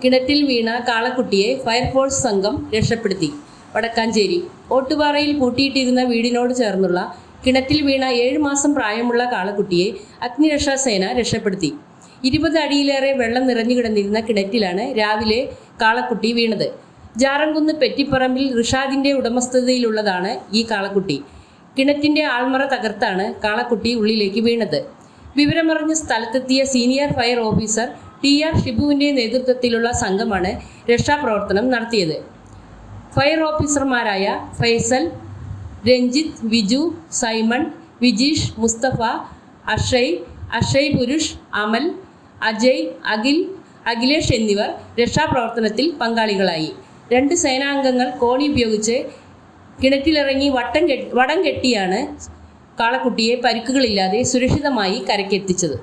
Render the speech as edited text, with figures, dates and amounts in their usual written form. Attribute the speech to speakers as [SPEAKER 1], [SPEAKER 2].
[SPEAKER 1] കിണറ്റിൽ വീണ കാളക്കുട്ടിയെ ഫയർഫോഴ്സ് സംഘം രക്ഷപ്പെടുത്തി. വടക്കാഞ്ചേരി ഓട്ടുപാറയിൽ പൂട്ടിയിട്ടിരുന്ന വീടിനോട് ചേർന്നുള്ള കിണറ്റിൽ വീണ 7 മാസം പ്രായമുള്ള കാളക്കുട്ടിയെ അഗ്നിരക്ഷാസേന രക്ഷപ്പെടുത്തി. 20 അടിയിലേറെ വെള്ളം നിറഞ്ഞു കിടന്നിരുന്ന കിണറ്റിലാണ് രാവിലെ കാളക്കുട്ടി വീണത്. ജാറംകുന്ന് പെറ്റിപ്പറമ്പിൽ റിഷാദിന്റെ ഉടമസ്ഥതയിലുള്ളതാണ് ഈ കാളക്കുട്ടി. കിണറ്റിന്റെ ആൾമറ തകർത്താണ് കാളക്കുട്ടി ഉള്ളിലേക്ക് വീണത്. വിവരമറിഞ്ഞ് സ്ഥലത്തെത്തിയ സീനിയർ ഫയർ ഓഫീസർ TR ഷിബുവിന്റെ നേതൃത്വത്തിലുള്ള സംഘമാണ് രക്ഷാപ്രവർത്തനം നടത്തിയത്. ഫയർ ഓഫീസർമാരായ ഫൈസൽ, രഞ്ജിത്ത്, വിജു, സൈമൺ, വിജീഷ്, മുസ്തഫ, അക്ഷയ് പുരുഷ്, അമൽ, അജയ്, അഖിലേഷ് എന്നിവർ രക്ഷാപ്രവർത്തനത്തിൽ പങ്കാളികളായി. 2 സേനാംഗങ്ങൾ കോണി ഉപയോഗിച്ച് കിണറ്റിലിറങ്ങി വടം കെട്ടിയാണ് കാളക്കുട്ടിയെ പരിക്കുകളില്ലാതെ സുരക്ഷിതമായി കരയ്ക്കെത്തിച്ചത്.